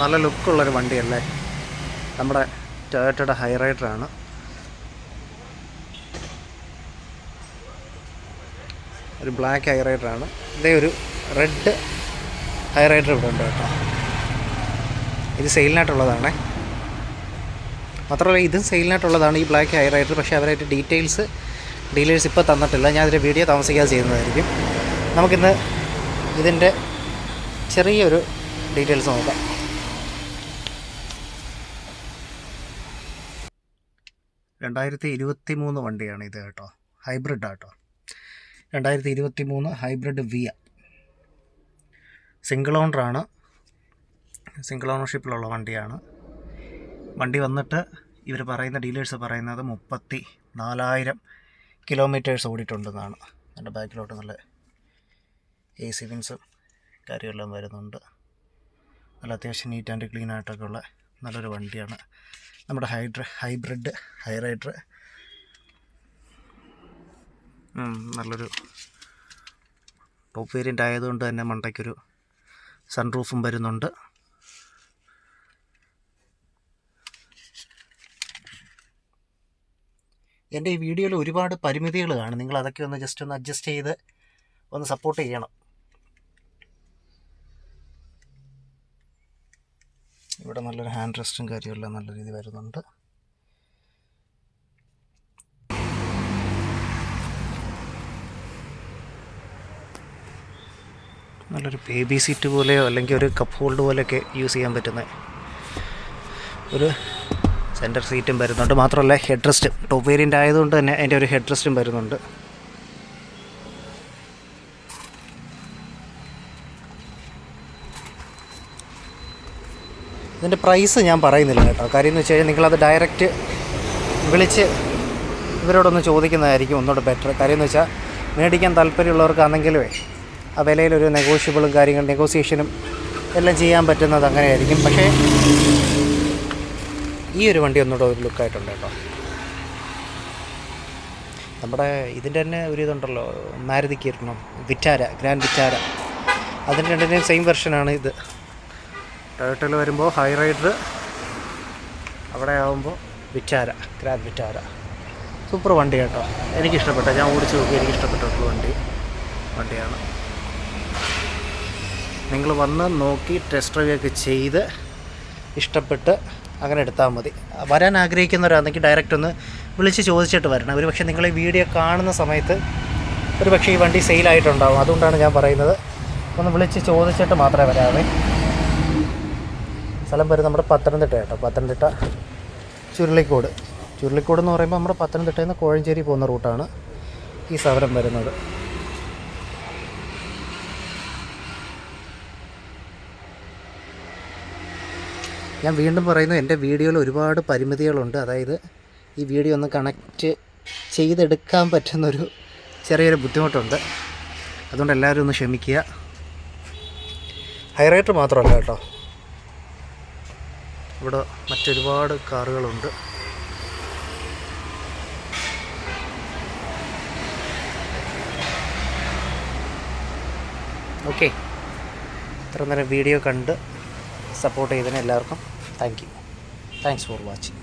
നല്ല ലുക്കുള്ളൊരു വണ്ടിയല്ലേ, നമ്മുടെ ടൊയോട്ടയുടെ ഹൈറൈഡറാണ്. ഒരു ബ്ലാക്ക് ഹൈറൈഡറാണ്. ഇതേ ഒരു റെഡ് ഹൈറൈഡർ ഇവിടെ ഉണ്ട് കേട്ടോ. ഇത് സെയിലിനായിട്ടുള്ളതാണേ. മാത്രമല്ല ഇതും സെയിലിനായിട്ടുള്ളതാണ് ഈ ബ്ലാക്ക് ഹൈറൈഡർ. പക്ഷേ അവരായിട്ട് ഡീലേഴ്സ് ഇപ്പോൾ തന്നിട്ടില്ല. ഞാൻ അതിൻ്റെ വീഡിയോ താമസിക്കാതെ ചെയ്യുന്നതായിരിക്കും. നമുക്കിന്ന് ഇതിൻ്റെ ചെറിയൊരു ഡീറ്റെയിൽസ് നോക്കാം. (2023) വണ്ടിയാണ് ഇത് കേട്ടോ. ഹൈബ്രിഡാട്ടോ. 2023 ഹൈബ്രിഡ് വിയ. സിംഗിൾ ഓണറാണ്. സിംഗിൾ ഓണർഷിപ്പിലുള്ള വണ്ടിയാണ്. വണ്ടി വന്നിട്ട് ഇവർ പറയുന്ന ഡീലേഴ്സ് പറയുന്നത് 34,000 കിലോമീറ്റേഴ്സ് ഓടിയിട്ടുണ്ടെന്നാണ്. എൻ്റെ ബാക്കിലോട്ട് നല്ല AC വിൻസും കാര്യമെല്ലാം വരുന്നുണ്ട്. നല്ല അത്യാവശ്യം നീറ്റ് ആൻഡ് ക്ലീൻ ആയിട്ടൊക്കെ ഉള്ള നല്ലൊരു വണ്ടിയാണ് നമ്മുടെ ഹൈബ്രിഡ് ഹൈറൈഡർ. നല്ലൊരു ടോപ്പ് വേരിയൻ്റ് ആയതുകൊണ്ട് തന്നെ മണ്ടയ്ക്കൊരു സൺറൂഫും വരുന്നുണ്ട്. എൻ്റെ ഈ വീഡിയോയിൽ ഒരുപാട് പരിമിതികൾ കാണും. നിങ്ങൾ അതൊക്കെ ഒന്ന് ജസ്റ്റ് ഒന്ന് അഡ്ജസ്റ്റ് ചെയ്ത് ഒന്ന് സപ്പോർട്ട് ചെയ്യണം. ഇവിടെ നല്ലൊരു ഹാൻഡ് റെസ്റ്റും കാര്യമെല്ലാം നല്ല രീതിയിൽ വരുന്നുണ്ട്. നല്ലൊരു ബേബി സീറ്റ് പോലെയോ അല്ലെങ്കിൽ ഒരു കപ്പ് ഹോൾഡ് പോലെയൊക്കെ യൂസ് ചെയ്യാൻ പറ്റുന്ന ഒരു സെൻറ്റർ സീറ്റും വരുന്നുണ്ട്. മാത്രമല്ല ഹെഡ് റെസ്റ്റ് ടോപ്പ് വേരിയൻ്റ് ആയതുകൊണ്ട് തന്നെ അതിൻ്റെ ഒരു ഹെഡ് റെസ്റ്റും വരുന്നുണ്ട്. ഇതിൻ്റെ പ്രൈസ് ഞാൻ പറയുന്നില്ല കേട്ടോ. കാര്യം എന്ന് വെച്ച് കഴിഞ്ഞാൽ നിങ്ങളത് ഡയറക്റ്റ് വിളിച്ച് ഇവരോടൊന്ന് ചോദിക്കുന്നതായിരിക്കും ഒന്നുകൂടെ ബെറ്റർ. കാര്യം എന്ന് വെച്ചാൽ മേടിക്കാൻ താല്പര്യമുള്ളവർക്കാണെങ്കിലേ ആ വിലയിലൊരു നെഗോസിയേഷനും എല്ലാം ചെയ്യാൻ പറ്റുന്നത് അങ്ങനെയായിരിക്കും. പക്ഷേ ഈ ഒരു വണ്ടി ഒന്നുകൂടെ ഒരു ലുക്കായിട്ടുണ്ട് കേട്ടോ. നമ്മുടെ ഇതിൻ്റെ തന്നെ ഒരു ഇതുണ്ടല്ലോ, മാരുതിക്ക് ഇരണം വിറ്റാര, ഗ്രാൻഡ് വിറ്റാര, അതിൻ്റെ രണ്ടിൻ്റെയും സെയിം വെർഷനാണ് ഇത്. ടൊയോട്ടയിൽ വരുമ്പോൾ ഹൈറൈഡർ, അവിടെ ആകുമ്പോൾ വിറ്റാര, ഗ്രാൻഡ് വിറ്റാര. സൂപ്പർ വണ്ടി കേട്ടോ, എനിക്കിഷ്ടപ്പെട്ട, ഞാൻ ഓടിച്ച് നോക്കി എനിക്കിഷ്ടപ്പെട്ടൊരു വണ്ടിയാണ്. നിങ്ങൾ വന്ന് നോക്കി ടെസ്റ്റ് ഡ്രൈവ് ഒക്കെ ചെയ്ത് ഇഷ്ടപ്പെട്ട് അങ്ങനെ എടുത്താൽ മതി. വരാൻ ആഗ്രഹിക്കുന്നവരാണെങ്കിൽ ഡയറക്റ്റ് ഒന്ന് വിളിച്ച് ചോദിച്ചിട്ട് വരണം. ഒരു പക്ഷേ നിങ്ങൾ ഈ വീഡിയോ കാണുന്ന സമയത്ത് ഒരു പക്ഷേ ഈ വണ്ടി സെയിലായിട്ടുണ്ടാകും. അതുകൊണ്ടാണ് ഞാൻ പറയുന്നത്, ഒന്ന് വിളിച്ച് ചോദിച്ചിട്ട് മാത്രമേ വരാവേ. സ്ഥലം വരും നമ്മുടെ പത്തനംതിട്ട കേട്ടോ. പത്തനംതിട്ട ചുരുളിക്കോട് എന്ന് പറയുമ്പോൾ നമ്മുടെ പത്തനംതിട്ടയിൽ നിന്ന് കോഴഞ്ചേരി പോകുന്ന റൂട്ടാണ് ഈ സമരം വരുന്നത്. ഞാൻ വീണ്ടും പറയുന്നു, എൻ്റെ വീഡിയോയിൽ ഒരുപാട് പരിമിതികളുണ്ട്. അതായത് ഈ വീഡിയോ ഒന്ന് കണക്റ്റ് ചെയ്തെടുക്കാൻ പറ്റുന്നൊരു ചെറിയൊരു ബുദ്ധിമുട്ടുണ്ട്. അതുകൊണ്ട് എല്ലാവരും ഒന്ന് ക്ഷമിക്കുക. ഹൈറൈഡർ മാത്രമല്ല കേട്ടോ, ഇവിടെ മറ്റൊരുപാട് കാറുകളുണ്ട്. ഓക്കെ, ഇത്ര നേരം വീഡിയോ കണ്ട് സപ്പോർട്ട് ചെയ്തതിന് എല്ലാവർക്കും താങ്ക്സ് ഫോർ വാച്ചിങ്.